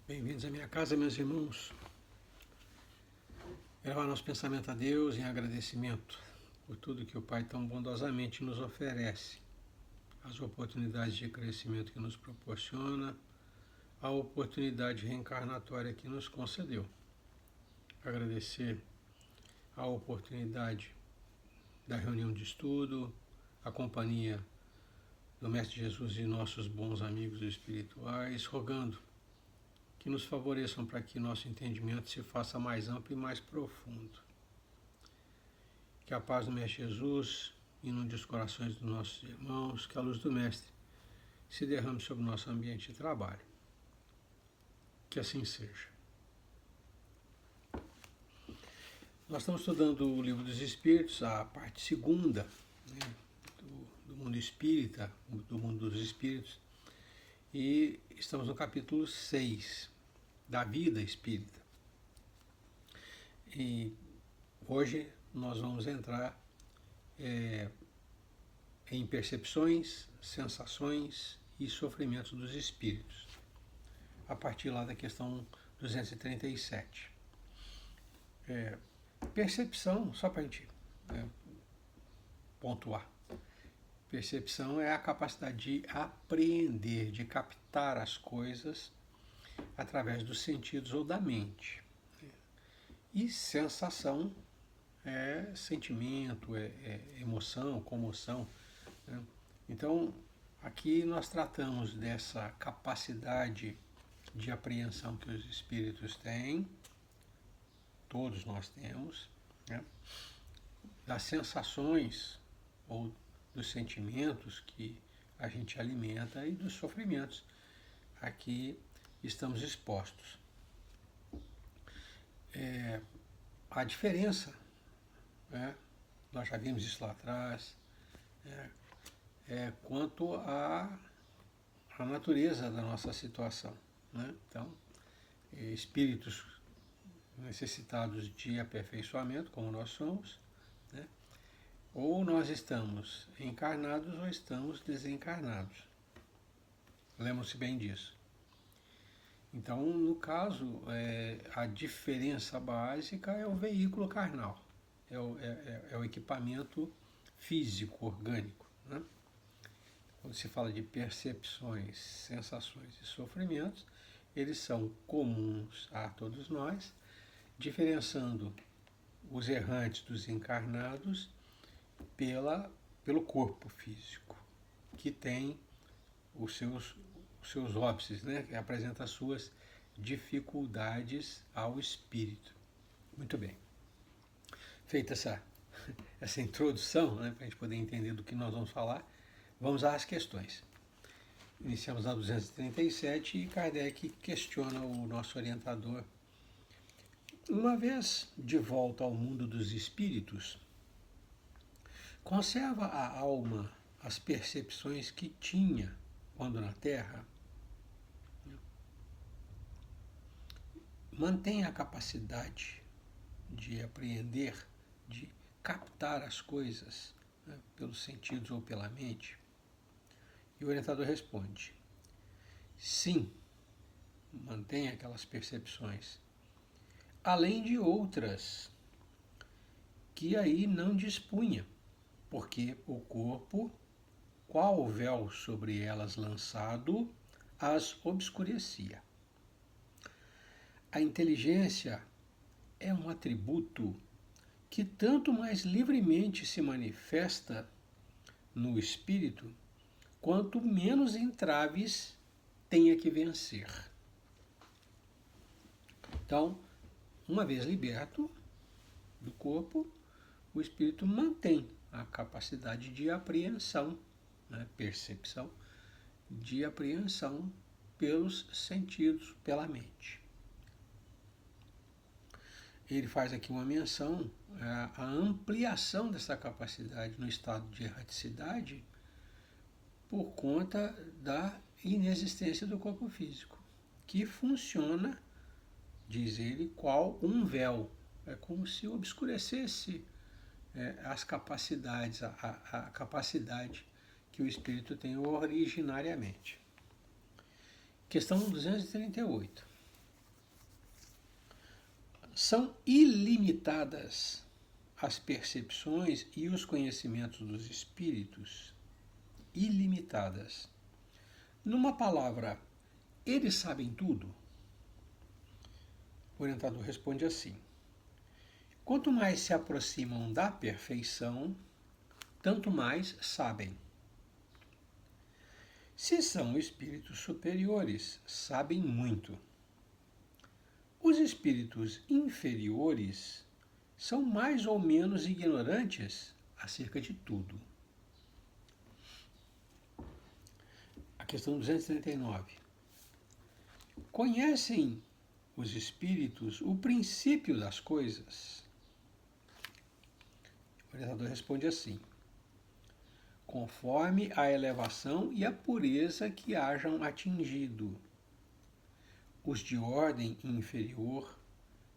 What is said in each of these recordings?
Bem-vindos à minha casa, meus irmãos. Elevar nosso pensamento a Deus em agradecimento por tudo que o Pai tão bondosamente nos oferece, as oportunidades de crescimento que nos proporciona, a oportunidade reencarnatória que nos concedeu. Agradecer a oportunidade da reunião de estudo, a companhia do Mestre Jesus e nossos bons amigos espirituais, rogando que nos favoreçam para que nosso entendimento se faça mais amplo e mais profundo. Que a paz do Mestre Jesus inunde os corações dos nossos irmãos, que a luz do Mestre se derrame sobre o nosso ambiente de trabalho. Que assim seja. Nós estamos estudando o Livro dos Espíritos, a parte segunda, né, do mundo espírita, do mundo dos espíritos, e estamos no capítulo 6, da vida espírita. E hoje nós vamos entrar em percepções, sensações e sofrimentos dos espíritos, a partir lá da questão 237. Percepção, só para a gente pontuar, percepção é a capacidade de apreender, de captar as coisas através dos sentidos ou da mente. E sensação é sentimento, é emoção, comoção. Né? Então, aqui nós tratamos dessa capacidade de apreensão que os espíritos têm, todos nós temos, né? Das sensações ou dos sentimentos que a gente alimenta e dos sofrimentos a que estamos expostos. A diferença, né, nós já vimos isso lá atrás, quanto à natureza da nossa situação. Né? Então, espíritos necessitados de aperfeiçoamento, como nós somos, né? Ou nós estamos encarnados ou estamos desencarnados. Lembrem-se bem disso. Então, no caso, a diferença básica é o veículo carnal, é o equipamento físico, orgânico. Né? Quando se fala de percepções, sensações e sofrimentos, eles são comuns a todos nós, diferenciando os errantes dos encarnados pelo corpo físico, que tem os seus óbices, né? Que apresenta as suas dificuldades ao espírito. Muito bem. Feita essa introdução, né, para a gente poder entender do que nós vamos falar, vamos às questões. Iniciamos na 237 e Kardec questiona o nosso orientador. Uma vez de volta ao mundo dos espíritos, conserva a alma as percepções que tinha quando na Terra? Mantém a capacidade de apreender, de captar as coisas, né, pelos sentidos ou pela mente? E o orientador responde: sim, mantém aquelas percepções, além de outras que aí não dispunha, porque o corpo, qual o véu sobre elas lançado, as obscurecia. A inteligência é um atributo que tanto mais livremente se manifesta no espírito, quanto menos entraves tenha que vencer. Então, uma vez liberto do corpo, o espírito mantém a capacidade de apreensão, né, percepção, de apreensão pelos sentidos, pela mente. Ele faz aqui uma menção à ampliação dessa capacidade no estado de erraticidade por conta da inexistência do corpo físico, que funciona, diz ele, qual um véu. É como se obscurecesse as capacidades, a capacidade que o espírito tem originariamente. Questão 238. São ilimitadas as percepções e os conhecimentos dos espíritos, ilimitadas. Numa palavra, eles sabem tudo? O orientador responde assim: quanto mais se aproximam da perfeição, tanto mais sabem. Se são espíritos superiores, sabem muito. Os espíritos inferiores são mais ou menos ignorantes acerca de tudo. A questão 239. Conhecem os espíritos o princípio das coisas? O orientador responde assim: conforme a elevação e a pureza que hajam atingido. Os de ordem inferior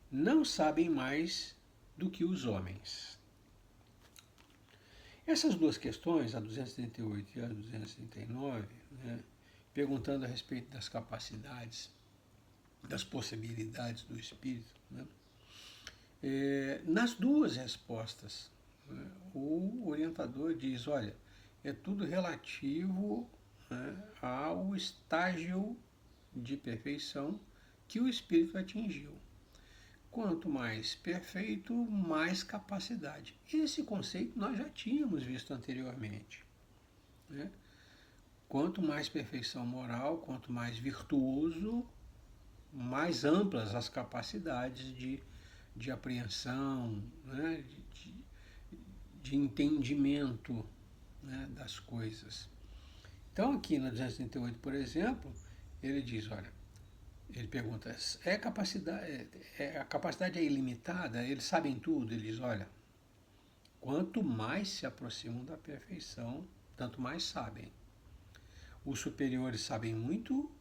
não sabem mais do que os homens. Essas duas questões, a 238 e a 239, perguntando a respeito das capacidades, das possibilidades do espírito, nas duas respostas, o orientador diz, olha, é tudo relativo ao estágio de perfeição que o espírito atingiu. Quanto mais perfeito, mais capacidade. Esse conceito nós já tínhamos visto anteriormente. Quanto mais perfeição moral, quanto mais virtuoso, mais amplas as capacidades de apreensão, de entendimento das coisas. Então aqui na 238, por exemplo, ele diz, olha, ele pergunta, a capacidade é ilimitada? Eles sabem tudo? Ele diz, olha, quanto mais se aproximam da perfeição, tanto mais sabem. Os superiores sabem muito,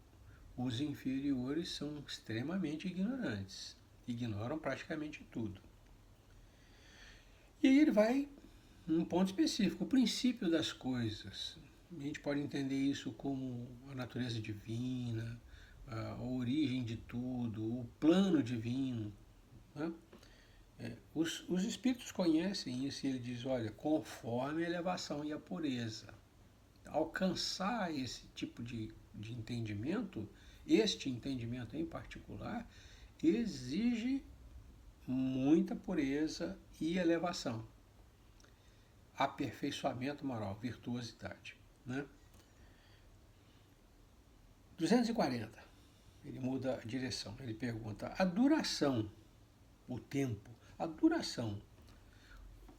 os inferiores são extremamente ignorantes, ignoram praticamente tudo. E aí ele vai num ponto específico, o princípio das coisas. A gente pode entender isso como a natureza divina, a origem de tudo, o plano divino. Os espíritos conhecem isso e ele diz, olha, conforme a elevação e a pureza. Alcançar esse tipo de entendimento, este entendimento em particular, exige muita pureza e elevação. Aperfeiçoamento moral, virtuosidade. 240. Ele muda a direção. Ele pergunta, a duração, o tempo, a duração,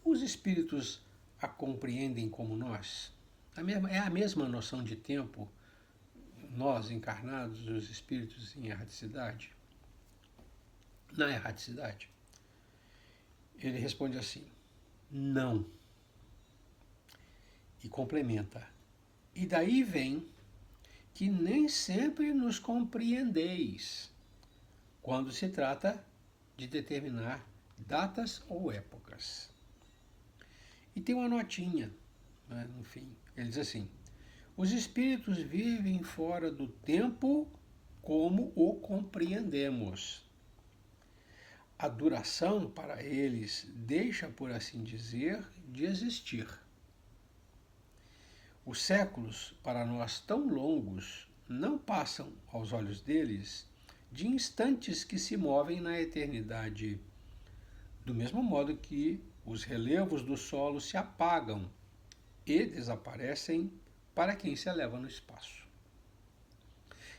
os espíritos a compreendem como nós? É a mesma noção de tempo, nós encarnados, os espíritos em erraticidade? Na erraticidade? Ele responde assim, não. E complementa, e daí vem que nem sempre nos compreendeis quando se trata de determinar datas ou épocas. E tem uma notinha, no fim. Ele diz assim, os espíritos vivem fora do tempo como o compreendemos. A duração para eles deixa, por assim dizer, de existir. Os séculos, para nós tão longos, não passam aos olhos deles de instantes que se movem na eternidade, do mesmo modo que os relevos do solo se apagam e desaparecem para quem se eleva no espaço.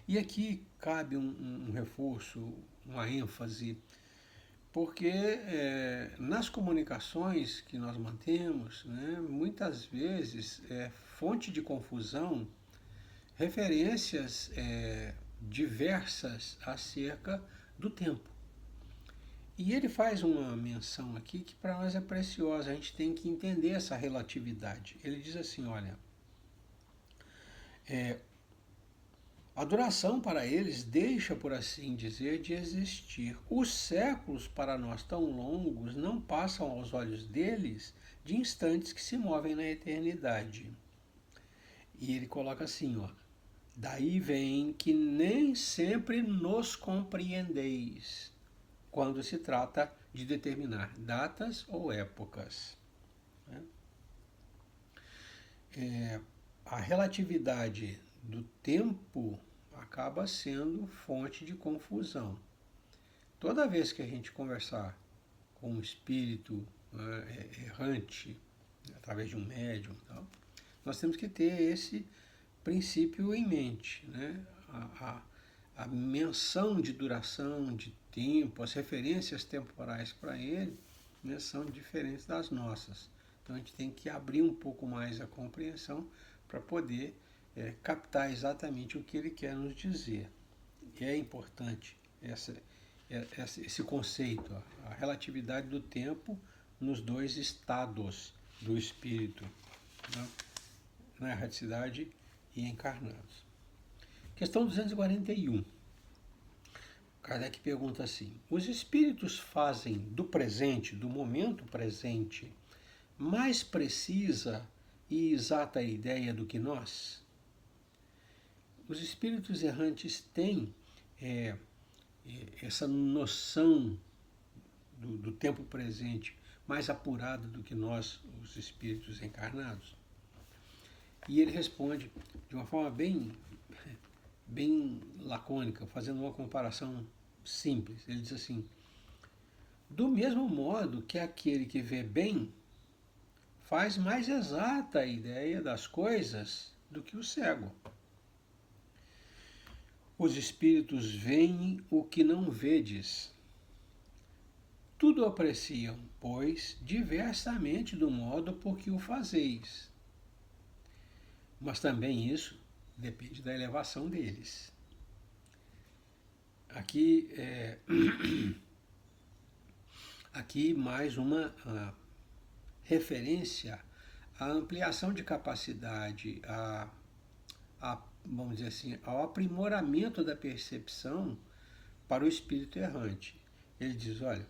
E aqui cabe um reforço, uma ênfase, porque nas comunicações que nós mantemos, muitas vezes é fonte de confusão referências diversas acerca do tempo. E ele faz uma menção aqui que para nós é preciosa, a gente tem que entender essa relatividade. Ele diz assim, olha, a duração para eles deixa, por assim dizer, de existir. Os séculos para nós tão longos não passam aos olhos deles de instantes que se movem na eternidade. E ele coloca assim, daí vem que nem sempre nos compreendeis. quando se trata de determinar datas ou épocas. Né? A relatividade do tempo acaba sendo fonte de confusão. Toda vez que a gente conversar com um espírito errante, através de um médium, tal, nós temos que ter esse princípio em mente. Né? A menção de duração, de tempo, as referências temporais para ele, né, são diferentes das nossas. Então a gente tem que abrir um pouco mais a compreensão para poder captar exatamente o que ele quer nos dizer. E é importante esse conceito, a relatividade do tempo nos dois estados do espírito, né? Na erraticidade e encarnados. Questão 241. Kardec pergunta assim: os espíritos fazem do presente, do momento presente, mais precisa e exata ideia do que nós? Os espíritos errantes têm essa noção do tempo presente mais apurada do que nós, os espíritos encarnados? E ele responde de uma forma bem lacônica, fazendo uma comparação simples. Ele diz assim: do mesmo modo que aquele que vê bem faz mais exata a ideia das coisas do que o cego. Os espíritos veem o que não vedes. Tudo apreciam, pois, diversamente do modo por que o fazeis. Mas também isso depende da elevação deles. Aqui mais uma referência à ampliação de capacidade, vamos dizer assim, ao aprimoramento da percepção para o espírito errante. Ele diz: olha,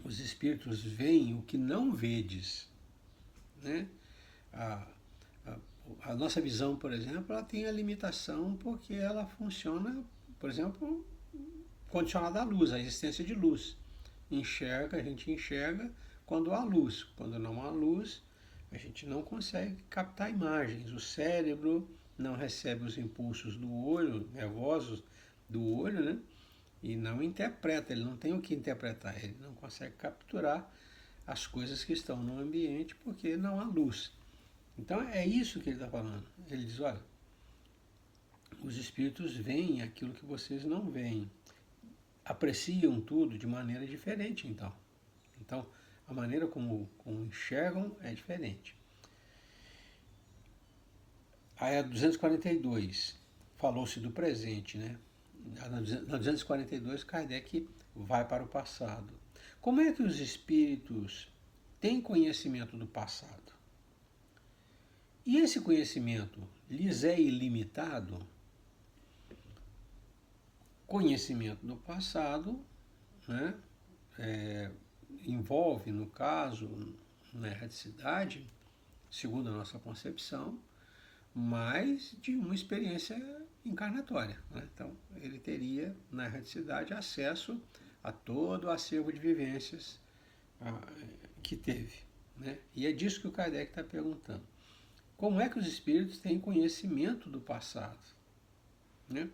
os espíritos veem o que não vedes. Né? A nossa visão, por exemplo, ela tem a limitação porque ela funciona, por exemplo, condicionada à luz, à existência de luz. A gente enxerga quando há luz. Quando não há luz, a gente não consegue captar imagens. O cérebro não recebe os impulsos do olho, nervosos do olho, né? E não interpreta, ele não tem o que interpretar, ele não consegue capturar as coisas que estão no ambiente porque não há luz. Então é isso que ele está falando. Ele diz: olha, os espíritos veem aquilo que vocês não veem, apreciam tudo de maneira diferente, então. Então, a maneira como enxergam é diferente. Aí a 242, falou-se do presente, né? Na 242, Kardec vai para o passado. Como é que os espíritos têm conhecimento do passado? E esse conhecimento lhes é ilimitado? Conhecimento do passado, né, envolve, no caso, na erraticidade, segundo a nossa concepção, mais de uma experiência encarnatória. Né? Então, ele teria, na erraticidade, acesso a todo o acervo de vivências que teve. Né? E é disso que o Kardec está perguntando. Como é que os espíritos têm conhecimento do passado? Né?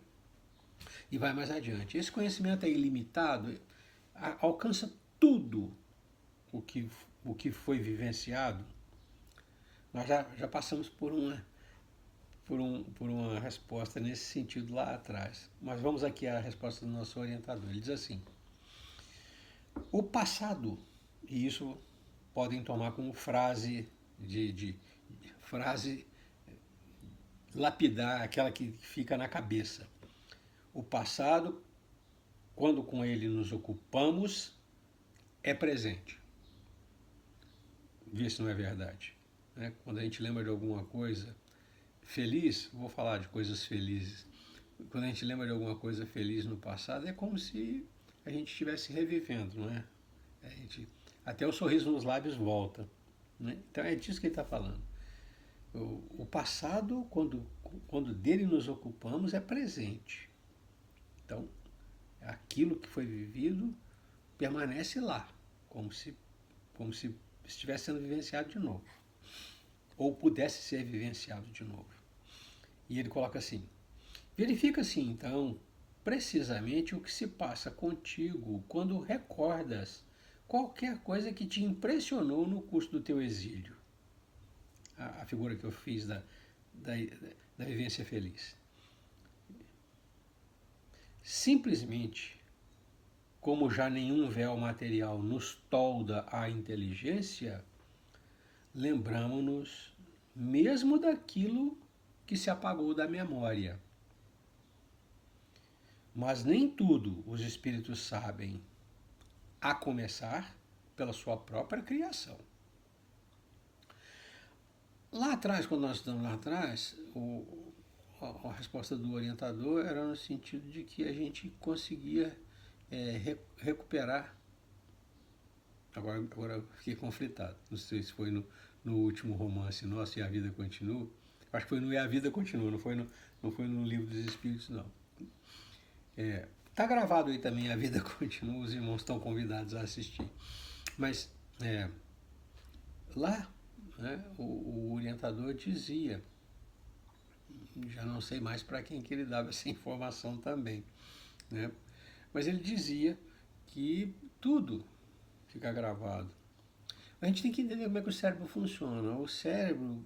E vai mais adiante. Esse conhecimento é ilimitado, alcança tudo o que foi vivenciado. Nós já passamos por uma resposta nesse sentido lá atrás. Mas vamos aqui à resposta do nosso orientador. Ele diz assim: o passado, e isso podem tomar como frase frase lapidar, aquela que fica na cabeça. O passado, quando com ele nos ocupamos, é presente. Vê se não é verdade. Né? Quando a gente lembra de alguma coisa feliz, vou falar de coisas felizes. Quando a gente lembra de alguma coisa feliz no passado, é como se a gente estivesse revivendo, não é? Até o sorriso nos lábios volta. Né? Então é disso que ele está falando. O passado, quando dele nos ocupamos, é presente. Então, aquilo que foi vivido permanece lá, como se estivesse sendo vivenciado de novo, ou pudesse ser vivenciado de novo. E ele coloca assim: verifica-se então precisamente o que se passa contigo quando recordas qualquer coisa que te impressionou no curso do teu exílio. A figura que eu fiz da vivência feliz. Simplesmente, como já nenhum véu material nos tolda a inteligência, lembramo-nos mesmo daquilo que se apagou da memória. Mas nem tudo os espíritos sabem, a começar pela sua própria criação. Lá atrás, quando nós estamos lá atrás, a resposta do orientador era no sentido de que a gente conseguia recuperar. Agora eu fiquei conflitado. Não sei se foi no último romance nosso, E a Vida Continua. Acho que foi no E a Vida Continua, não foi no Livro dos Espíritos, não. Tá gravado aí também, A Vida Continua, os irmãos estão convidados a assistir. Mas lá, né, o orientador dizia, já não sei mais para quem que ele dava essa informação também, né? Mas ele dizia que tudo fica gravado. A gente tem que entender como é que o cérebro funciona. O cérebro,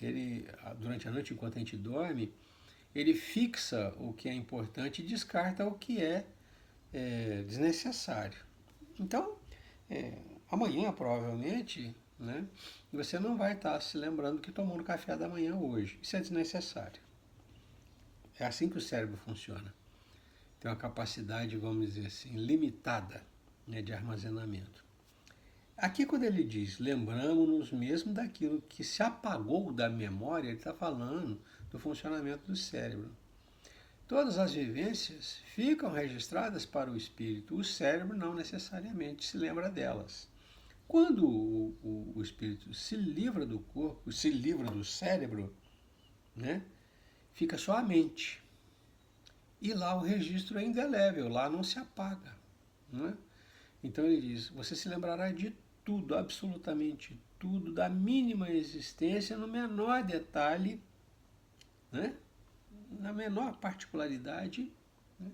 ele, durante a noite, enquanto a gente dorme, ele fixa o que é importante e descarta o que é desnecessário. Então, amanhã, provavelmente, né, você não vai estar se lembrando que tomou no café da manhã hoje. Isso é desnecessário. É assim que o cérebro funciona. Tem uma capacidade, vamos dizer assim, limitada, né, de armazenamento. Aqui, quando ele diz, lembramos-nos mesmo daquilo que se apagou da memória, ele está falando do funcionamento do cérebro. Todas as vivências ficam registradas para o espírito, o cérebro não necessariamente se lembra delas. Quando o espírito se livra do corpo, se livra do cérebro, né, fica só a mente. E lá o registro é indelével, lá não se apaga. Né? Então ele diz, você se lembrará de tudo, absolutamente tudo, da mínima existência, no menor detalhe, né? Na menor particularidade, né?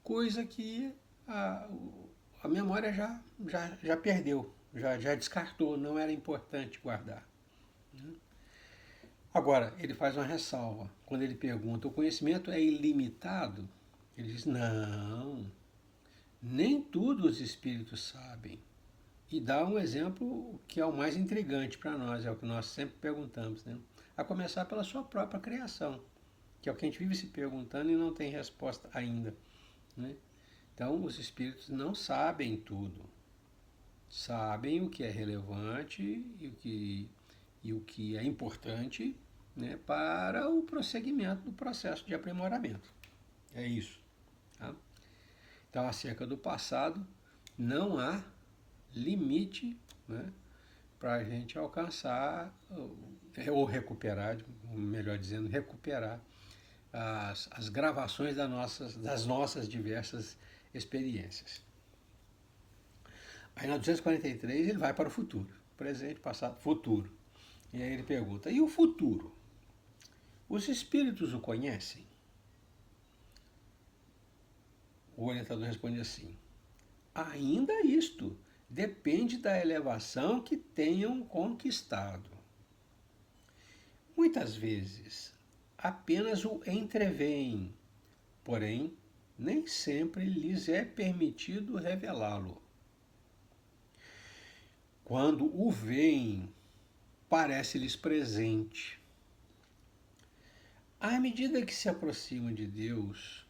Coisa que a memória já perdeu, já descartou, não era importante guardar. Né? Agora, ele faz uma ressalva. Quando ele pergunta, o conhecimento é ilimitado? Ele diz, não, nem tudo os espíritos sabem. E dá um exemplo que é o mais intrigante para nós, é o que nós sempre perguntamos, né? A começar pela sua própria criação, que é o que a gente vive se perguntando e não tem resposta ainda. Né? Então, os espíritos não sabem tudo. Sabem o que é relevante e o que é importante, né, para o prosseguimento do processo de aprimoramento. É isso. Tá? Então, acerca do passado, não há limite, né, para a gente alcançar ou recuperar, melhor dizendo, recuperar as gravações das nossas diversas experiências. Aí na 243 ele vai para o futuro, presente, passado, futuro. E aí ele pergunta, e o futuro? Os espíritos o conhecem? O orientador responde assim, ainda isto depende da elevação que tenham conquistado. Muitas vezes apenas o entreveem, porém nem sempre lhes é permitido revelá-lo. Quando o veem, parece-lhes presente. À medida que se aproximam de Deus,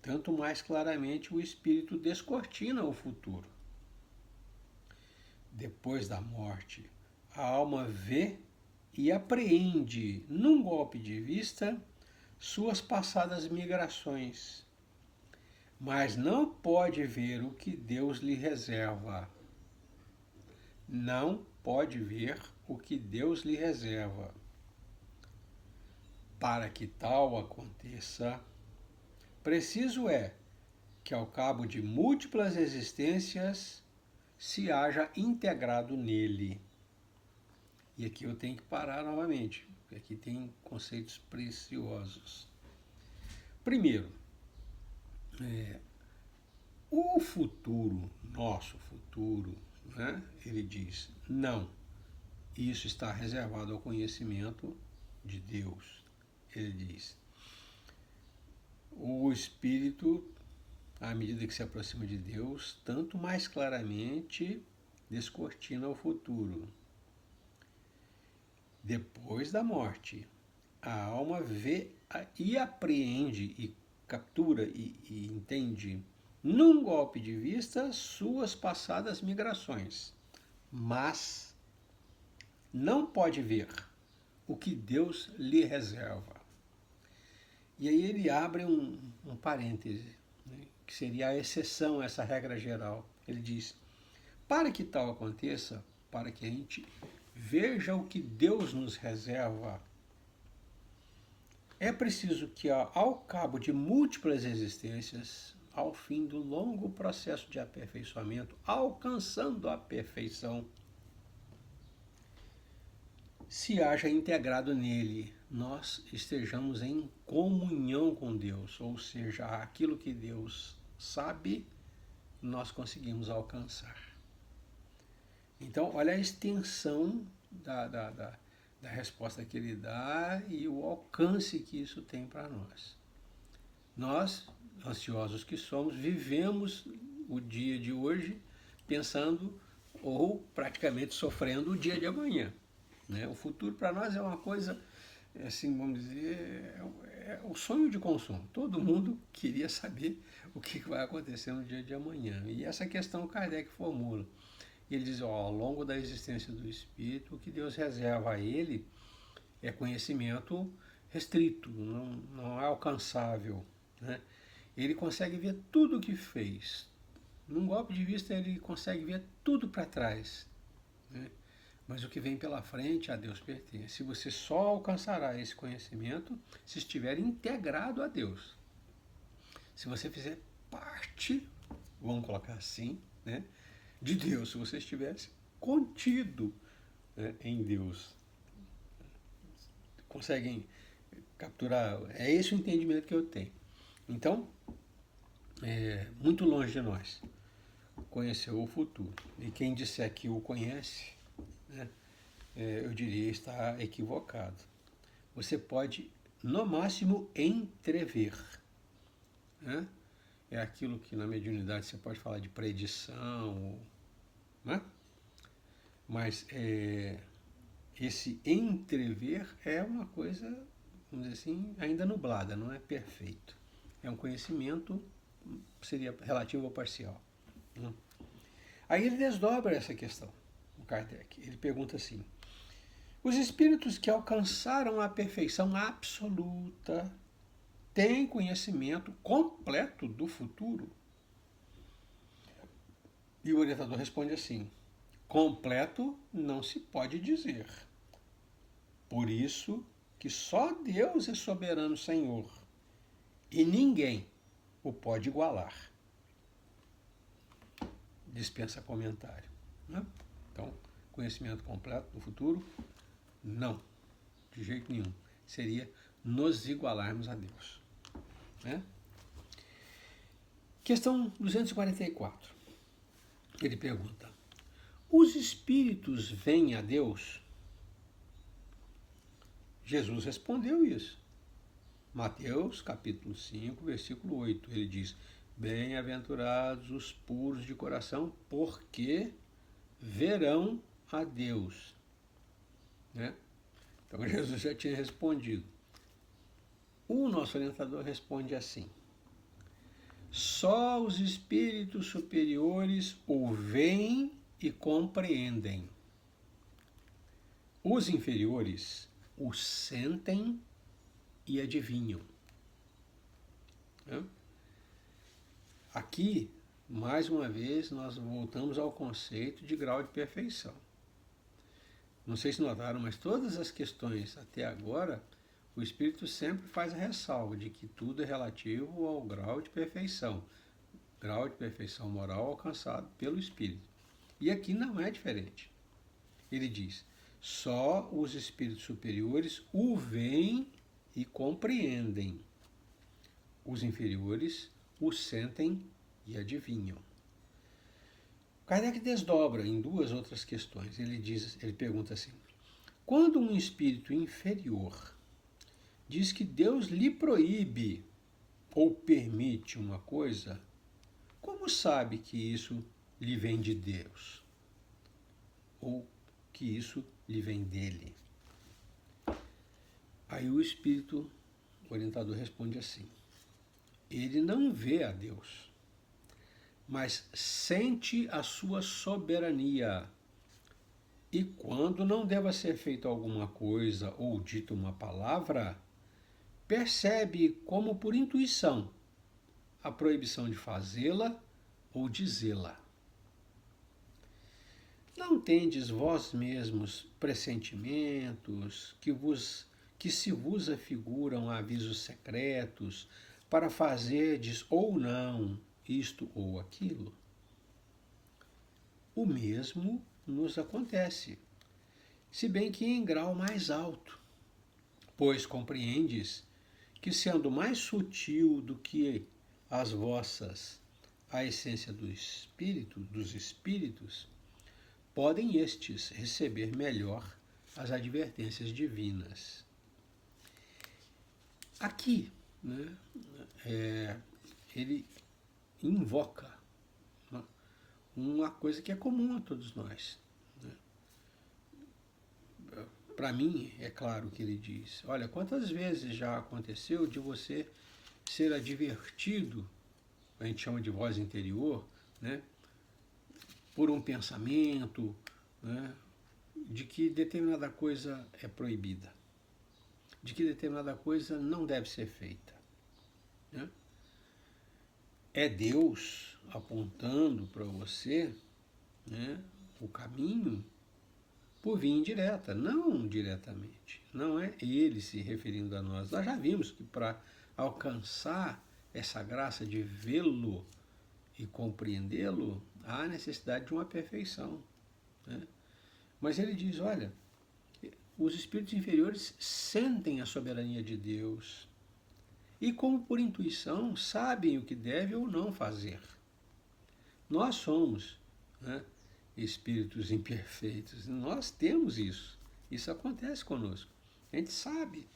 tanto mais claramente o espírito descortina o futuro. Depois da morte, a alma vê e apreende, num golpe de vista, suas passadas migrações, mas não pode ver o que Deus lhe reserva. Não pode ver o que Deus lhe reserva. Para que tal aconteça, preciso é que ao cabo de múltiplas existências se haja integrado nele. E aqui eu tenho que parar novamente, porque aqui tem conceitos preciosos. Primeiro, o futuro, nosso futuro, né, ele diz, não, isso está reservado ao conhecimento de Deus. Ele diz, o Espírito, à medida que se aproxima de Deus, tanto mais claramente descortina o futuro. Depois da morte, a alma vê e apreende e captura e entende num golpe de vista suas passadas migrações, mas não pode ver o que Deus lhe reserva. E aí ele abre um parêntese, né, que seria a exceção a essa regra geral. Ele diz, para que tal aconteça, para que a gente veja o que Deus nos reserva, é preciso que, ao cabo de múltiplas existências, ao fim do longo processo de aperfeiçoamento, alcançando a perfeição, se haja integrado nele, nós estejamos em comunhão com Deus, ou seja, aquilo que Deus sabe, nós conseguimos alcançar. Então, olha a extensão da resposta que ele dá e o alcance que isso tem para nós. Nós, ansiosos que somos, vivemos o dia de hoje pensando ou praticamente sofrendo o dia de amanhã. Né? O futuro para nós é uma coisa, assim, vamos dizer, é o sonho de consumo. Todo mundo queria saber o que vai acontecer no dia de amanhã. E essa questão Kardec formula. Ele diz, ao longo da existência do Espírito, o que Deus reserva a ele é conhecimento restrito, não é alcançável. Né? Ele consegue ver tudo o que fez. Num golpe de vista, ele consegue ver tudo para trás. Né? Mas o que vem pela frente a Deus pertence. Você só alcançará esse conhecimento se estiver integrado a Deus. Se você fizer parte, vamos colocar assim, né, de Deus, se você estivesse contido, né, em Deus. Conseguem capturar? É esse o entendimento que eu tenho. Então, é muito longe de nós conhecer o futuro. E quem disser que o conhece, né, eu diria está equivocado. Você pode, no máximo, entrever. Né? É aquilo que na mediunidade você pode falar de predição, né? Mas esse entrever é uma coisa, vamos dizer assim, ainda nublada, não é perfeito. É um conhecimento, seria relativo ou parcial. Né? Aí ele desdobra essa questão, o Kardec. Ele pergunta assim, os espíritos que alcançaram a perfeição absoluta têm conhecimento completo do futuro? E o orientador responde assim, completo não se pode dizer. Por isso que só Deus é soberano Senhor e ninguém o pode igualar. Dispensa comentário. Né? Então, conhecimento completo do futuro, não, de jeito nenhum. Seria nos igualarmos a Deus. Né? Questão 244. Ele pergunta, os espíritos vêm a Deus? Jesus respondeu isso. Mateus, capítulo 5, versículo 8. Ele diz, bem-aventurados os puros de coração, porque verão a Deus. Né? Então Jesus já tinha respondido. O nosso orientador responde assim, só os espíritos superiores o veem e compreendem. Os inferiores o sentem e adivinham. Aqui, mais uma vez, nós voltamos ao conceito de grau de perfeição. Não sei se notaram, mas todas as questões até agora, o Espírito sempre faz a ressalva de que tudo é relativo ao grau de perfeição. grau de perfeição moral alcançado pelo Espírito. E aqui não é diferente. Ele diz, só os espíritos superiores o veem e compreendem. Os inferiores o sentem e adivinham. Kardec desdobra em duas outras questões. Ele pergunta assim, quando um espírito inferior diz que Deus lhe proíbe ou permite uma coisa, como sabe que isso lhe vem de Deus? Ou que isso lhe vem dele? Aí o espírito orientador responde assim, ele não vê a Deus, mas sente a sua soberania. E quando não deva ser feita alguma coisa ou dita uma palavra, percebe como por intuição a proibição de fazê-la ou dizê-la. Não tendes vós mesmos pressentimentos que se vos afiguram avisos secretos para fazerdes ou não isto ou aquilo? O mesmo nos acontece, se bem que em grau mais alto, pois compreendes que, sendo mais sutil do que as vossas a essência do espírito, dos espíritos, podem estes receber melhor as advertências divinas. Aqui, né, ele invoca uma coisa que é comum a todos nós. Né? Para mim, é claro que ele diz, olha, quantas vezes já aconteceu de você ser advertido, a gente chama de voz interior, né, por um pensamento, né, de que determinada coisa é proibida, de que determinada coisa não deve ser feita. Né? É Deus apontando para você, né, o caminho por via indireta, não diretamente. Não é ele se referindo a nós. Nós já vimos que para alcançar essa graça de vê-lo e compreendê-lo, há necessidade de uma perfeição. Né? Mas ele diz, olha, os espíritos inferiores sentem a soberania de Deus e, como por intuição, sabem o que deve ou não fazer. Nós somos, né, espíritos imperfeitos, nós temos isso. Isso acontece conosco. A gente sabe,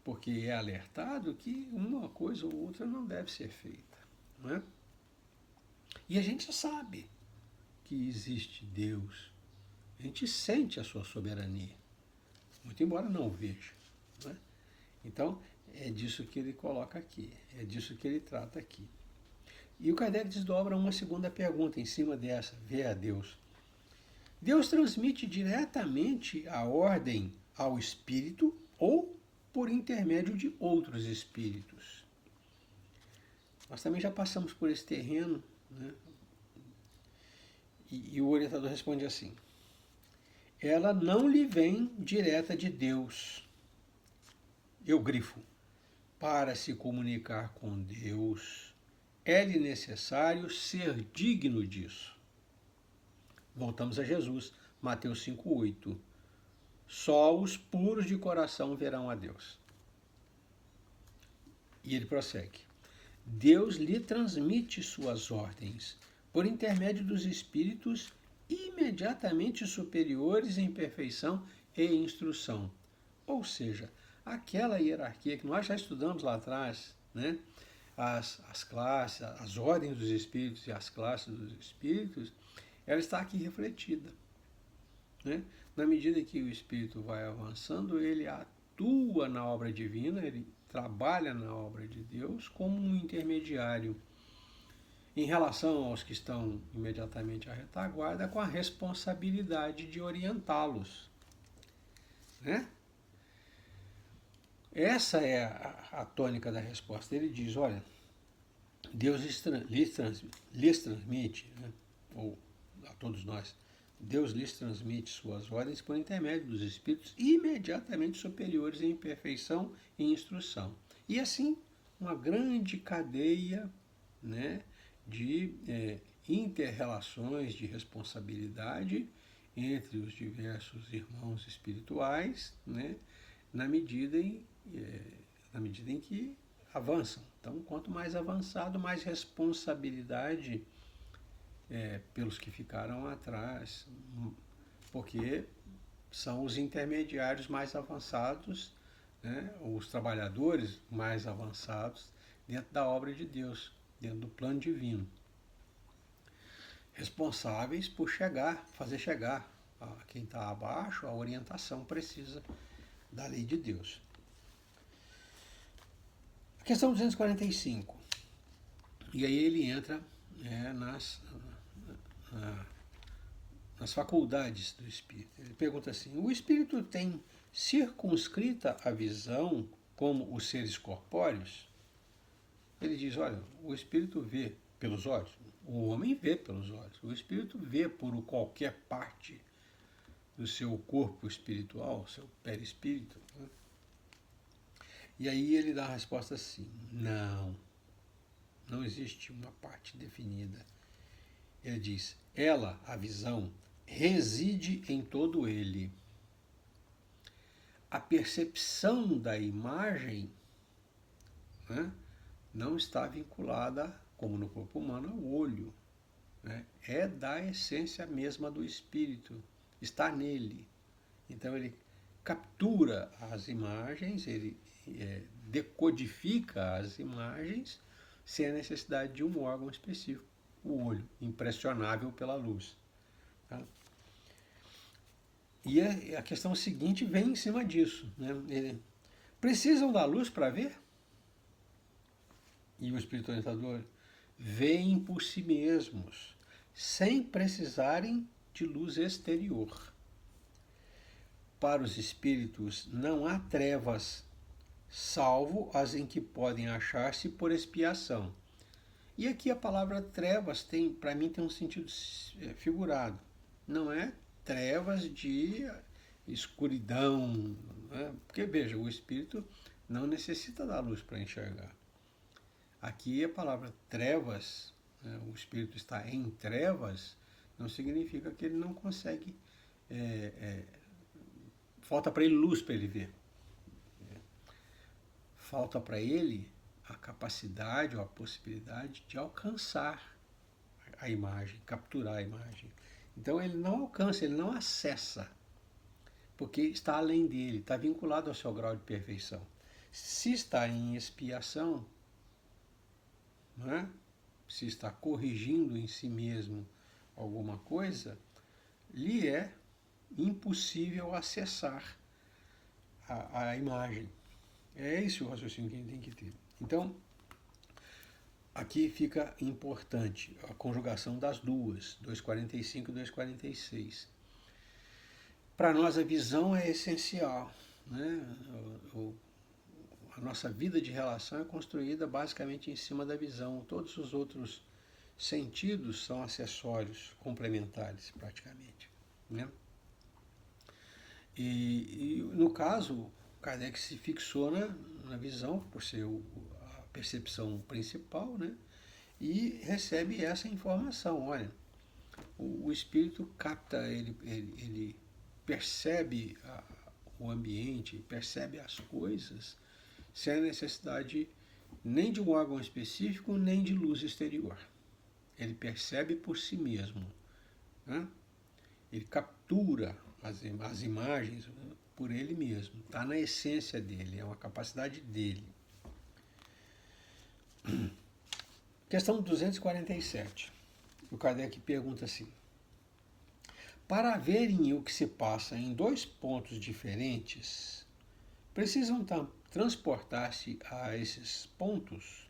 porque é alertado que uma coisa ou outra não deve ser feita. Não é? E a gente sabe que existe Deus. A gente sente a sua soberania, muito embora não o veja. Não é? Então, é disso que ele coloca aqui, é disso que ele trata aqui. E o Kardec desdobra uma segunda pergunta em cima dessa, vê a Deus. Deus transmite diretamente a ordem ao espírito ou por intermédio de outros espíritos? Nós também já passamos por esse terreno, né? E o orientador responde assim, ela não lhe vem direta de Deus. Eu grifo, para se comunicar com Deus, é-lhe necessário ser digno disso. Voltamos a Jesus, Mateus 5,8. Só os puros de coração verão a Deus. E ele prossegue. Deus lhe transmite suas ordens por intermédio dos espíritos imediatamente superiores em perfeição e instrução. Ou seja, aquela hierarquia que nós já estudamos lá atrás, né? As classes, as ordens dos espíritos e as classes dos espíritos, ela está aqui refletida. Né? Na medida que o espírito vai avançando, ele atua na obra divina, ele trabalha na obra de Deus como um intermediário em relação aos que estão imediatamente à retaguarda, com a responsabilidade de orientá-los. Né? Essa é a tônica da resposta. Ele diz, olha, Deus lhes transmite, né, ou a todos nós, Deus lhes transmite suas ordens por intermédio dos espíritos imediatamente superiores em perfeição e instrução. E assim, uma grande cadeia, né, de inter-relações de responsabilidade entre os diversos irmãos espirituais, né, na medida em que avançam. Então, quanto mais avançado, mais responsabilidade pelos que ficaram atrás, porque são os intermediários mais avançados, né, os trabalhadores mais avançados dentro da obra de Deus, dentro do plano divino. Responsáveis por fazer chegar a quem está abaixo a orientação precisa da lei de Deus. A questão 245. E aí ele entra nas faculdades do espírito. Ele pergunta assim: o espírito tem circunscrita a visão como os seres corpóreos? Ele diz: olha, o espírito vê pelos olhos, o homem vê pelos olhos, o espírito vê por qualquer parte do seu corpo espiritual, seu perispírito. Né? E aí ele dá a resposta assim: não existe uma parte definida. Ele diz: ela, a visão, reside em todo ele. A percepção da imagem, né, não está vinculada, como no corpo humano, ao olho. Né? É da essência mesma do espírito, está nele. Então ele captura as imagens, ele decodifica as imagens sem a necessidade de um órgão específico, o olho, impressionável pela luz. Tá? E a questão seguinte vem em cima disso. Né? Precisam da luz para ver? E o espírito orientador: veem por si mesmos, sem precisarem de luz exterior. Para os espíritos não há trevas, salvo as em que podem achar-se por expiação. E aqui a palavra trevas para mim tem um sentido figurado. Não é trevas de escuridão, né? Porque veja, o espírito não necessita da luz para enxergar. Aqui a palavra trevas, né, o espírito está em trevas, não significa que ele não consegue, falta para ele luz para ele ver. Falta para ele a capacidade ou a possibilidade de alcançar a imagem, capturar a imagem. Então ele não alcança, ele não acessa, porque está além dele, está vinculado ao seu grau de perfeição. Se está em expiação, não é? Se está corrigindo em si mesmo alguma coisa, lhe é impossível acessar a imagem. É esse o raciocínio que a gente tem que ter. Então, aqui fica importante a conjugação das duas, 245 e 246. Para nós a visão é essencial. Né? A nossa vida de relação é construída basicamente em cima da visão. Todos os outros sentidos são acessórios complementares, praticamente. Né? E no caso, Kardec se fixou na visão, por ser a percepção principal, né? E recebe essa informação. Olha, o espírito capta, ele percebe o ambiente, percebe as coisas, sem a necessidade nem de um órgão específico, nem de luz exterior. Ele percebe por si mesmo. Né? Ele captura as imagens por ele mesmo. Está na essência dele, é uma capacidade dele. Questão 247. O Kardec pergunta assim: para verem o que se passa em dois pontos diferentes, precisam transportar-se a esses pontos?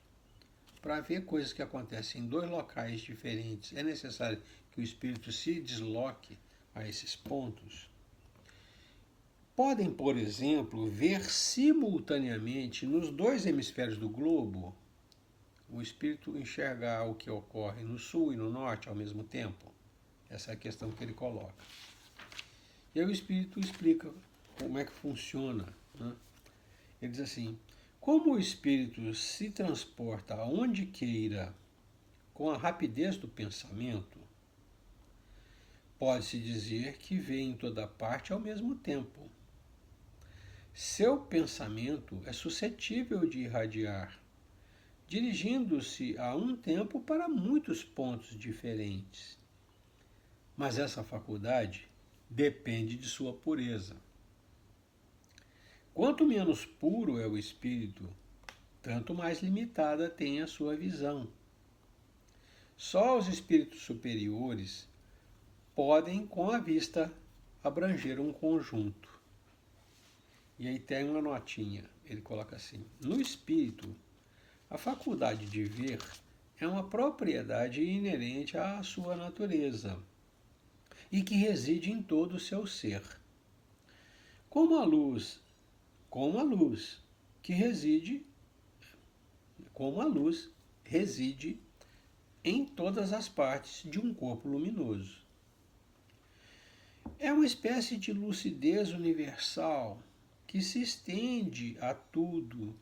Para ver coisas que acontecem em dois locais diferentes, é necessário que o espírito se desloque a esses pontos? Podem, por exemplo, ver simultaneamente nos dois hemisférios do globo, o espírito enxergar o que ocorre no sul e no norte ao mesmo tempo? Essa é a questão que ele coloca. E aí o espírito explica como é que funciona. Né? Ele diz assim: como o espírito se transporta aonde queira com a rapidez do pensamento, pode-se dizer que vê em toda parte ao mesmo tempo. Seu pensamento é suscetível de irradiar, dirigindo-se a um tempo para muitos pontos diferentes. Mas essa faculdade depende de sua pureza. Quanto menos puro é o espírito, tanto mais limitada tem a sua visão. Só os espíritos superiores podem, com a vista, abranger um conjunto. E aí tem uma notinha, ele coloca assim: no espírito, a faculdade de ver é uma propriedade inerente à sua natureza e que reside em todo o seu ser. Como a luz que reside, como a luz reside em todas as partes de um corpo luminoso. É uma espécie de lucidez universal que se estende a tudo,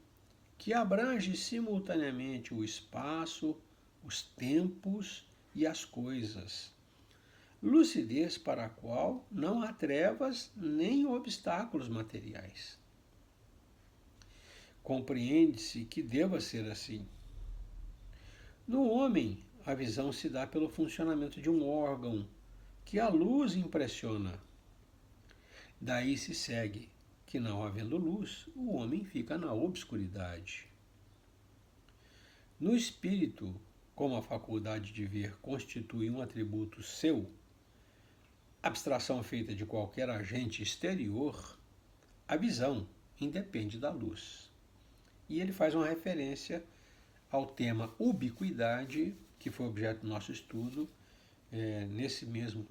que abrange simultaneamente o espaço, os tempos e as coisas. Lucidez para a qual não há trevas nem obstáculos materiais. Compreende-se que deva ser assim. No homem, a visão se dá pelo funcionamento de um órgão que a luz impressiona. Daí se segue que, não havendo luz, o homem fica na obscuridade. No espírito, como a faculdade de ver constitui um atributo seu, abstração feita de qualquer agente exterior, a visão independe da luz. E ele faz uma referência ao tema ubiquidade, que foi objeto do nosso estudo, nesse mesmo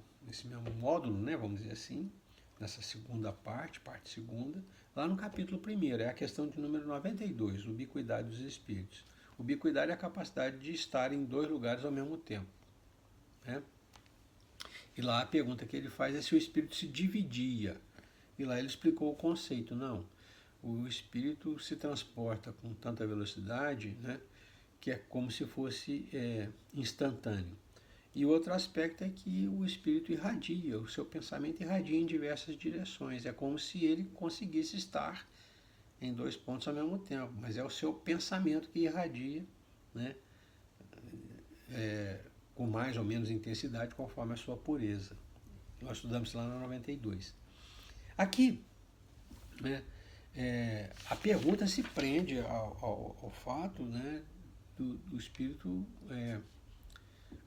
módulo, né, vamos dizer assim, nessa segunda parte segunda, lá no capítulo 1º, é a questão de número 92, ubiquidade dos espíritos. Ubiquidade é a capacidade de estar em dois lugares ao mesmo tempo. Né? E lá a pergunta que ele faz é se o espírito se dividia. E lá ele explicou o conceito. Não, o espírito se transporta com tanta velocidade, né, que é como se fosse instantâneo. E outro aspecto é que o espírito irradia, o seu pensamento irradia em diversas direções. É como se ele conseguisse estar em dois pontos ao mesmo tempo, mas é o seu pensamento que irradia, né, com mais ou menos intensidade conforme a sua pureza. Nós estudamos lá na 92. Aqui, né, a pergunta se prende ao fato, né, do espírito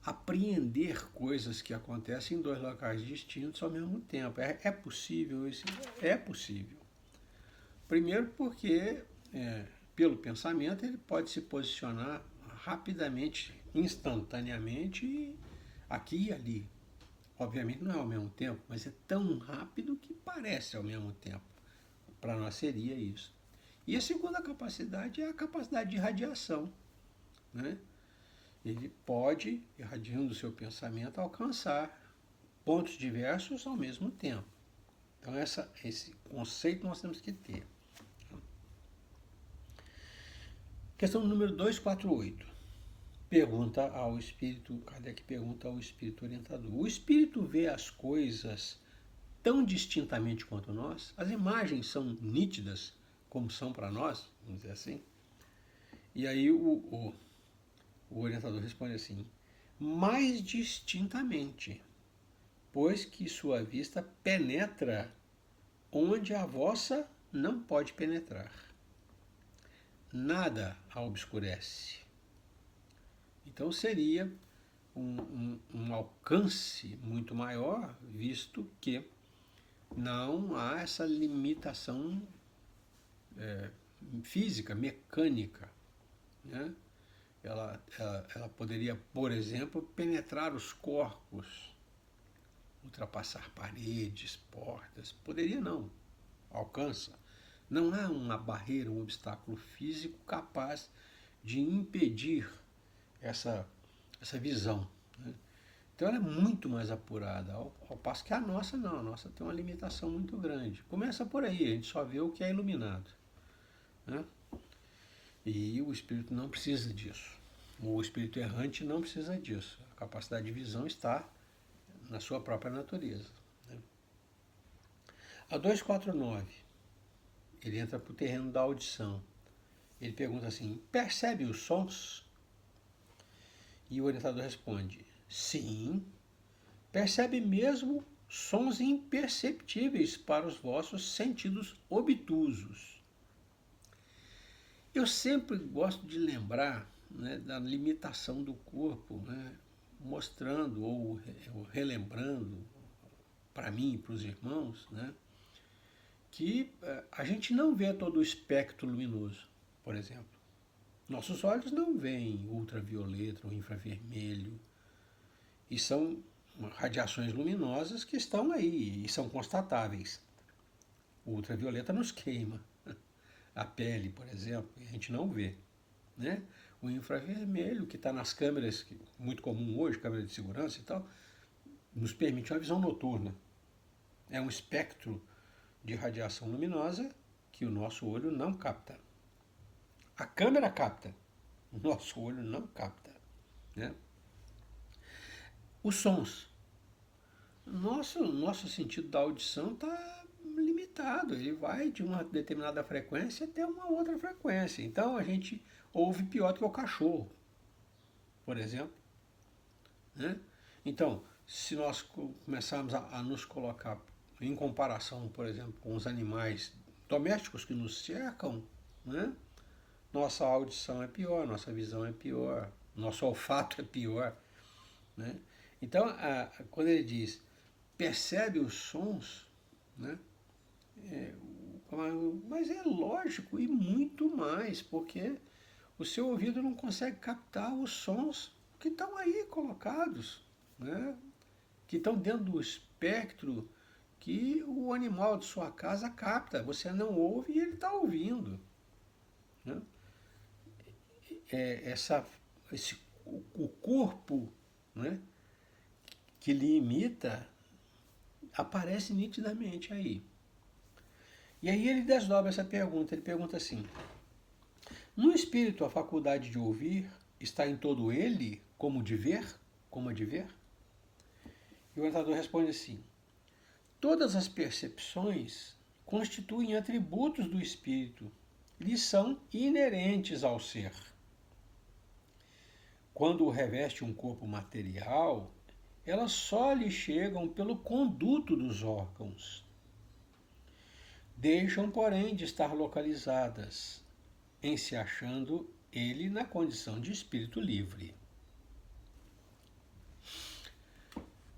apreender coisas que acontecem em dois locais distintos ao mesmo tempo. É possível isso? É possível. Primeiro porque, pelo pensamento, ele pode se posicionar rapidamente, instantaneamente, aqui e ali. Obviamente não é ao mesmo tempo, mas é tão rápido que parece ao mesmo tempo. Para nós seria isso. E a segunda capacidade é a capacidade de irradiação. Né? Ele pode, irradiando o seu pensamento, alcançar pontos diversos ao mesmo tempo. Então esse conceito nós temos que ter. Questão número 248. Pergunta ao espírito, Kardec pergunta ao espírito orientador. O espírito vê as coisas tão distintamente quanto nós? As imagens são nítidas como são para nós? Vamos dizer assim. E aí o orientador responde assim: mais distintamente, pois que sua vista penetra onde a vossa não pode penetrar. Nada a obscurece. Então seria um alcance muito maior, visto que não há essa limitação física, mecânica. Né? Ela poderia, por exemplo, penetrar os corpos, ultrapassar paredes, portas. Poderia não, alcança. Não há uma barreira, um obstáculo físico capaz de impedir essa visão. Né? Então ela é muito mais apurada, ao passo que a nossa não, a nossa tem uma limitação muito grande. Começa por aí, a gente só vê o que é iluminado. Né? E o espírito não precisa disso. O espírito errante não precisa disso. A capacidade de visão está na sua própria natureza. Né? A 249, ele entra para o terreno da audição. Ele pergunta assim, percebe os sons? E o orientador responde, sim, percebe mesmo sons imperceptíveis para os vossos sentidos obtusos. Eu sempre gosto de lembrar, né, da limitação do corpo, né, mostrando ou relembrando para mim e para os irmãos, né, que a gente não vê todo o espectro luminoso, por exemplo. Nossos olhos não veem ultravioleta ou infravermelho, e são radiações luminosas que estão aí e são constatáveis. O ultravioleta nos queima a pele, por exemplo, e a gente não vê. Né? O infravermelho, que está nas câmeras, muito comum hoje, câmera de segurança e tal, nos permite uma visão noturna. É um espectro de radiação luminosa que o nosso olho não capta. A câmera capta, o nosso olho não capta. Né? Os sons. Nosso sentido da audição está limitado, ele vai de uma determinada frequência até uma outra frequência. Então a gente ouve pior do que o cachorro, por exemplo. Né? Então, se nós começarmos a nos colocar em comparação, por exemplo, com os animais domésticos que nos cercam, né? Nossa audição é pior, nossa visão é pior, nosso olfato é pior. Né? Então, quando ele diz percebe os sons, né? Mas é lógico e muito mais, porque o seu ouvido não consegue captar os sons que estão aí colocados, né? Que estão dentro do espectro que o animal de sua casa capta. Você não ouve e ele está ouvindo. Né? O corpo, né, que lhe imita aparece nitidamente aí. E aí ele desdobra essa pergunta. Ele pergunta assim, no espírito a faculdade de ouvir está em todo ele, como de ver? Como a de ver? E o orientador responde assim, todas as percepções constituem atributos do espírito, lhes são inerentes ao ser. Quando reveste um corpo material, elas só lhe chegam pelo conduto dos órgãos. Deixam, porém, de estar localizadas, em se achando ele na condição de espírito livre.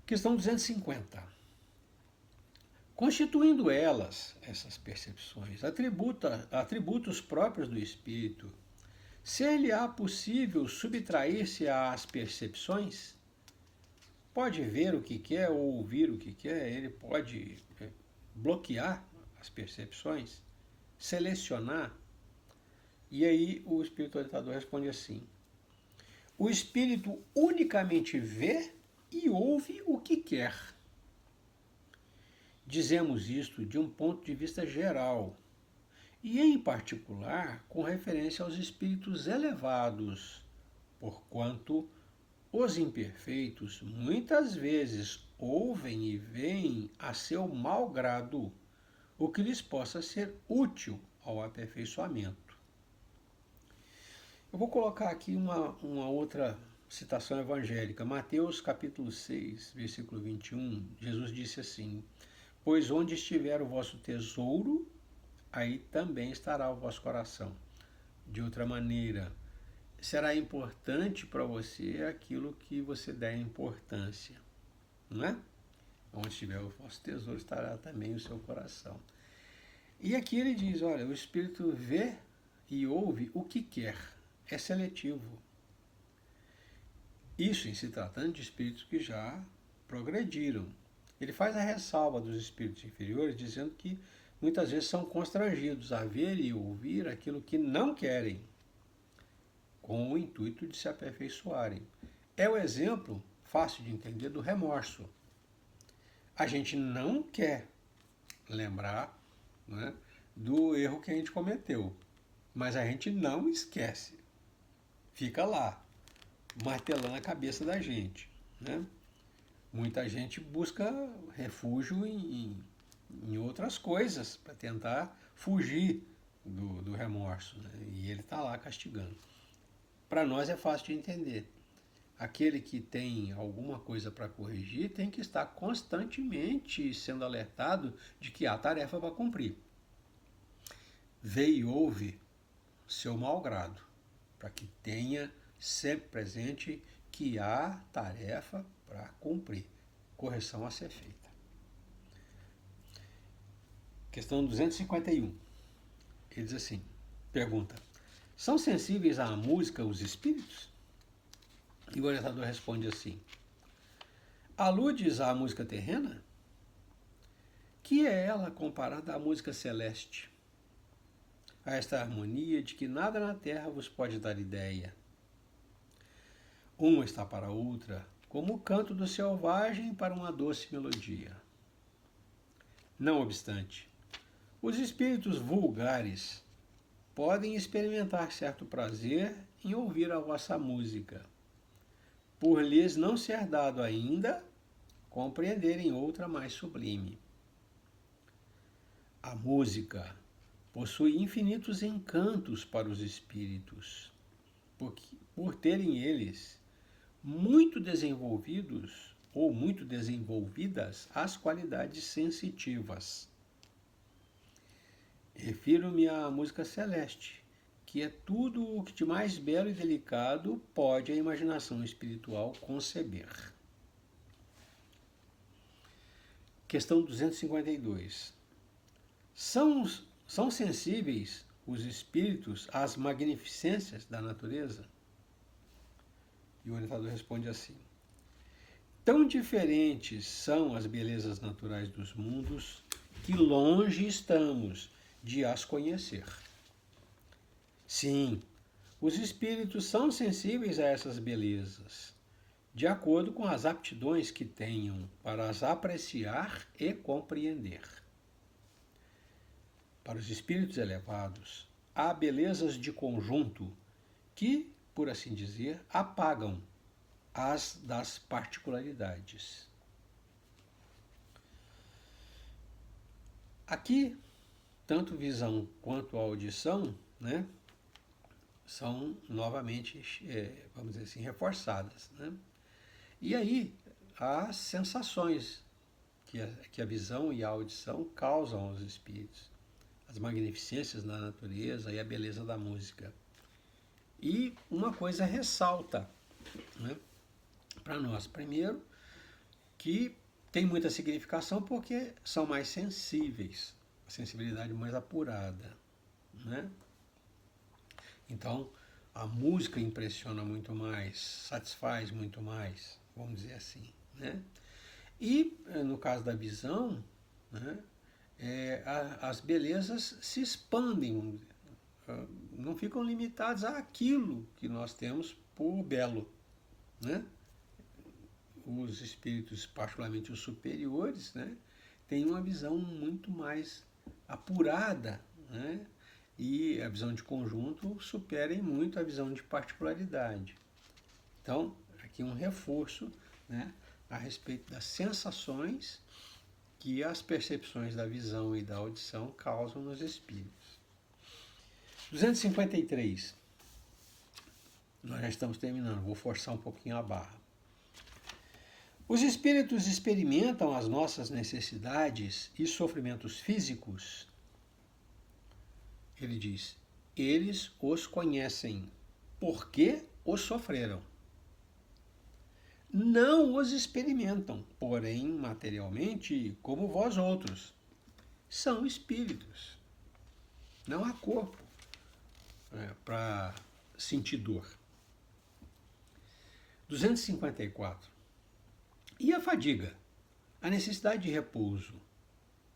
Questão 250. Constituindo elas, essas percepções, atributos próprios do espírito, ser-lhe-á possível subtrair-se às percepções? Pode ver o que quer ou ouvir o que quer, ele pode bloquear as percepções, selecionar. E aí o espírito orientador responde assim, o espírito unicamente vê e ouve o que quer. Dizemos isto de um ponto de vista geral, e em particular com referência aos espíritos elevados, porquanto os imperfeitos muitas vezes ouvem e veem a seu mau grado o que lhes possa ser útil ao aperfeiçoamento. Eu vou colocar aqui uma outra citação evangélica. Mateus capítulo 6, versículo 21, Jesus disse assim, pois onde estiver o vosso tesouro, aí também estará o vosso coração. De outra maneira, será importante para você aquilo que você der importância, não é? Onde estiver o vosso tesouro, estará também o seu coração. E aqui ele diz, olha, o espírito vê e ouve o que quer, é seletivo. Isso em se tratando de espíritos que já progrediram. Ele faz a ressalva dos espíritos inferiores, dizendo que muitas vezes são constrangidos a ver e ouvir aquilo que não querem, com o intuito de se aperfeiçoarem. É o exemplo, fácil de entender, do remorso. A gente não quer lembrar, né, do erro que a gente cometeu, mas a gente não esquece. Fica lá. martelando a cabeça da gente, né? Muita gente busca refúgio em outras coisas para tentar fugir do remorso, né? E ele está lá castigando. Para nós é fácil de entender. Aquele que tem alguma coisa para corrigir tem que estar constantemente sendo alertado de que há tarefa para cumprir. Vê e ouve seu mau grado, para que tenha sempre presente que há tarefa para cumprir, correção a ser feita. Questão 251. Ele diz assim, pergunta, são sensíveis à música os espíritos? E o orientador responde assim, aludes à música terrena? Que é ela comparada à música celeste? A esta harmonia de que nada na terra vos pode dar ideia. Uma está para a outra, como o canto do selvagem para uma doce melodia. Não obstante, os espíritos vulgares podem experimentar certo prazer em ouvir a vossa música, por lhes não ser dado ainda compreenderem outra mais sublime. A música possui infinitos encantos para os espíritos, por terem eles muito desenvolvidos ou muito desenvolvidas as qualidades sensitivas. Refiro-me à música celeste, que é tudo o que de mais belo e delicado pode a imaginação espiritual conceber. Questão 252. São sensíveis os espíritos às magnificências da natureza? E o orientador responde assim, tão diferentes são as belezas naturais dos mundos que longe estamos de as conhecer. Sim, os espíritos são sensíveis a essas belezas, de acordo com as aptidões que tenham para as apreciar e compreender. Para os espíritos elevados, há belezas de conjunto que, por assim dizer, apagam as das particularidades. Aqui, tanto visão quanto audição, né, são novamente, vamos dizer assim, reforçadas, né? E aí, as sensações que a visão e a audição causam aos espíritos, as magnificências da natureza e a beleza da música. E uma coisa ressalta, né, para nós. Primeiro, que tem muita significação porque são mais sensíveis, a sensibilidade mais apurada, né? Então, a música impressiona muito mais, satisfaz muito mais, vamos dizer assim, né? E, no caso da visão, né, as belezas se expandem, não ficam limitadas àquilo que nós temos por belo, né? Os espíritos, particularmente os superiores, né, têm uma visão muito mais apurada, né? E a visão de conjunto supera em muito a visão de particularidade. Então, aqui um reforço, né, a respeito das sensações que as percepções da visão e da audição causam nos espíritos. 253. Nós já estamos terminando, vou forçar um pouquinho a barra. Os espíritos experimentam as nossas necessidades e sofrimentos físicos? Ele diz, eles os conhecem, porque os sofreram. Não os experimentam, porém, materialmente, como vós outros. São espíritos. Não há corpo para sentir dor. 254. E a fadiga? A necessidade de repouso?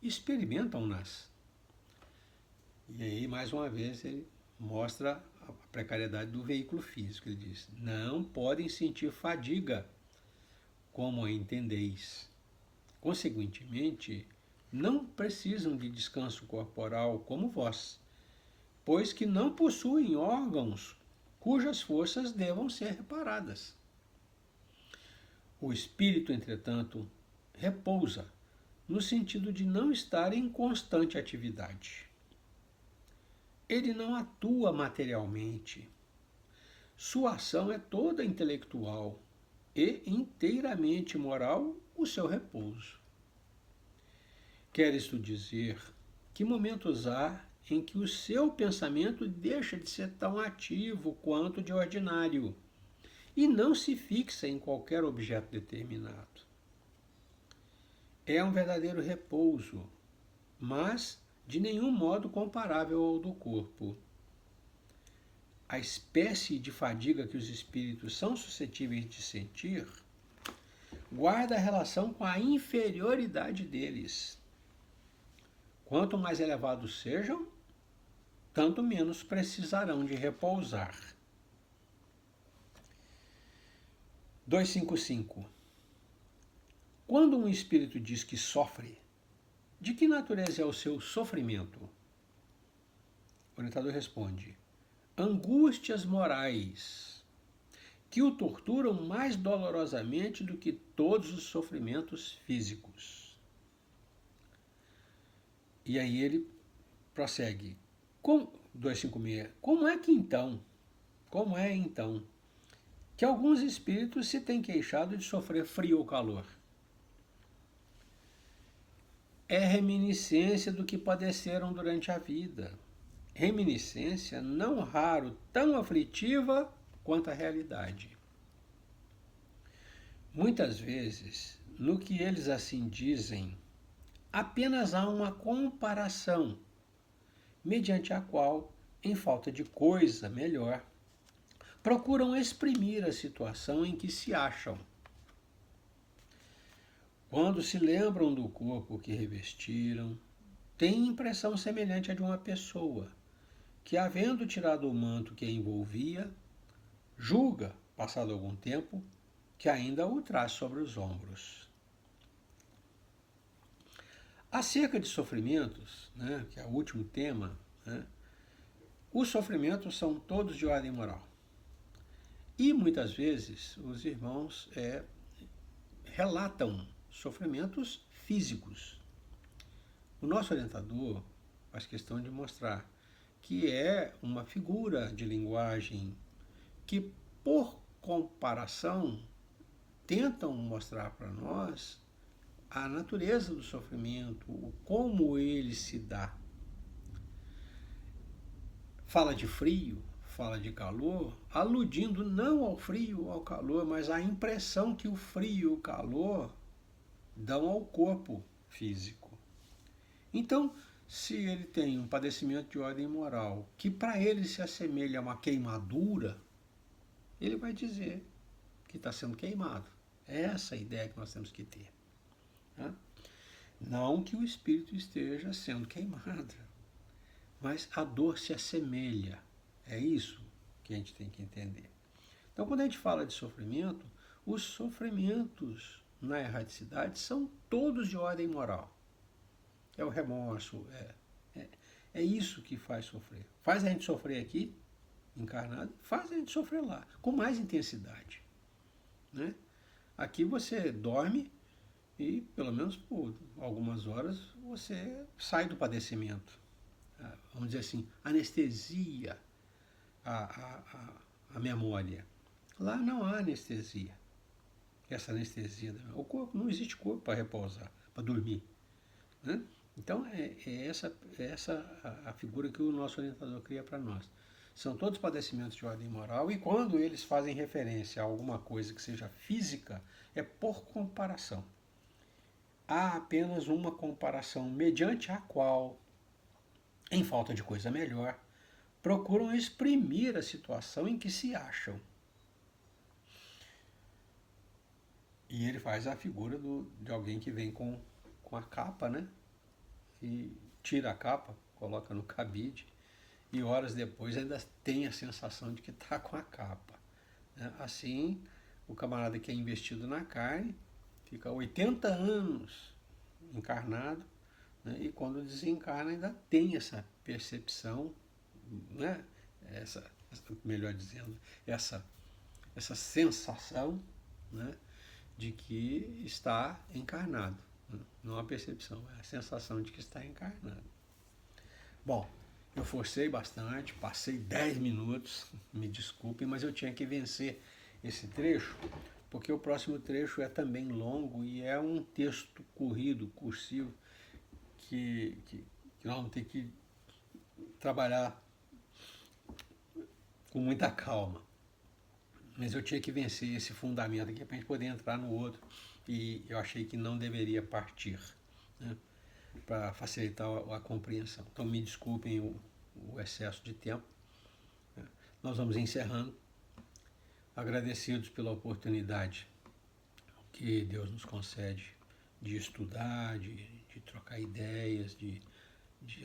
Experimentam-nas? E aí, mais uma vez, ele mostra a precariedade do veículo físico. Ele diz, não podem sentir fadiga, como a entendeis. Consequentemente, não precisam de descanso corporal como vós, pois que não possuem órgãos cujas forças devam ser reparadas. O espírito, entretanto, repousa, no sentido de não estar em constante atividade. Ele não atua materialmente. Sua ação é toda intelectual e inteiramente moral o seu repouso. Quer isto dizer que momentos há em que o seu pensamento deixa de ser tão ativo quanto de ordinário e não se fixa em qualquer objeto determinado. É um verdadeiro repouso, mas de nenhum modo comparável ao do corpo. A espécie de fadiga que os espíritos são suscetíveis de sentir guarda relação com a inferioridade deles. Quanto mais elevados sejam, tanto menos precisarão de repousar. 255. Quando um espírito diz que sofre, de que natureza é o seu sofrimento? O orientador responde: angústias morais, que o torturam mais dolorosamente do que todos os sofrimentos físicos. E aí ele prossegue. 256. Como é então que alguns espíritos se têm queixado de sofrer frio ou calor? É reminiscência do que padeceram durante a vida. Reminiscência não raro tão aflitiva quanto a realidade. Muitas vezes, no que eles assim dizem, apenas há uma comparação, mediante a qual, em falta de coisa melhor, procuram exprimir a situação em que se acham. Quando se lembram do corpo que revestiram, têm impressão semelhante à de uma pessoa, que, havendo tirado o manto que a envolvia, julga, passado algum tempo, que ainda o traz sobre os ombros. Acerca de sofrimentos, que é o último tema, os sofrimentos são todos de ordem moral. E muitas vezes os irmãos relatam sofrimentos físicos. O nosso orientador faz questão de mostrar que é uma figura de linguagem que, por comparação, tentam mostrar para nós a natureza do sofrimento, como ele se dá. Fala de frio, fala de calor, aludindo não ao frio ou ao calor, mas à impressão que o frio e o calor dão ao corpo físico. Então, se ele tem um padecimento de ordem moral, que para ele se assemelha a uma queimadura, ele vai dizer que está sendo queimado. É essa a ideia que nós temos que ter. Não que o espírito esteja sendo queimado, mas a dor se assemelha. É isso que a gente tem que entender. Então, quando a gente fala de sofrimento, os sofrimentos na erraticidade são todos de ordem moral. É o remorso, é isso que faz sofrer. Faz a gente sofrer aqui, encarnado, faz a gente sofrer lá, com mais intensidade. Aqui você dorme e, pelo menos por algumas horas, você sai do padecimento. Vamos dizer assim, anestesia a memória. Lá não há anestesia. Essa anestesia. O corpo, não existe corpo para repousar, para dormir. Então, é essa a figura que o nosso orientador cria para nós. São todos padecimentos de ordem moral, e quando eles fazem referência a alguma coisa que seja física, é por comparação. Há apenas uma comparação mediante a qual, em falta de coisa melhor, procuram exprimir a situação em que se acham. E ele faz a figura de alguém que vem com a capa, e tira a capa, coloca no cabide, e horas depois ainda tem a sensação de que está com a capa. Assim, o camarada que é investido na carne fica 80 anos encarnado, e quando desencarna ainda tem essa percepção, melhor dizendo, essa sensação, né, de que está encarnado. Não a percepção, é a sensação de que está encarnado. Bom, eu forcei bastante, passei 10 minutos, me desculpem, mas eu tinha que vencer esse trecho, porque o próximo trecho é também longo e é um texto corrido, cursivo, que nós vamos ter que trabalhar com muita calma. Mas eu tinha que vencer esse fundamento aqui para a gente poder entrar no outro. E eu achei que não deveria partir, né, para facilitar a compreensão. Então me desculpem o excesso de tempo. Né. Nós vamos encerrando, agradecidos pela oportunidade que Deus nos concede de estudar, de trocar ideias, de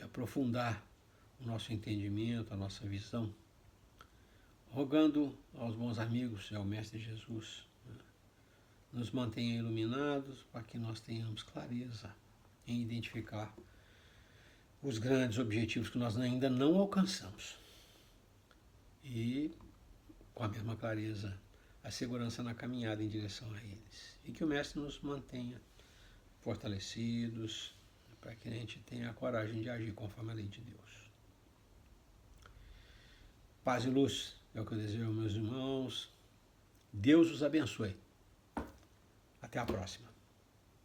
aprofundar o nosso entendimento, a nossa visão, rogando aos bons amigos e ao Mestre Jesus, né, nos mantenha iluminados para que nós tenhamos clareza em identificar os grandes objetivos que nós ainda não alcançamos e, com a mesma clareza, a segurança na caminhada em direção a eles. E que o Mestre nos mantenha fortalecidos para que a gente tenha a coragem de agir conforme a lei de Deus. Paz e luz é o que eu desejo aos meus irmãos. Deus os abençoe. Até a próxima.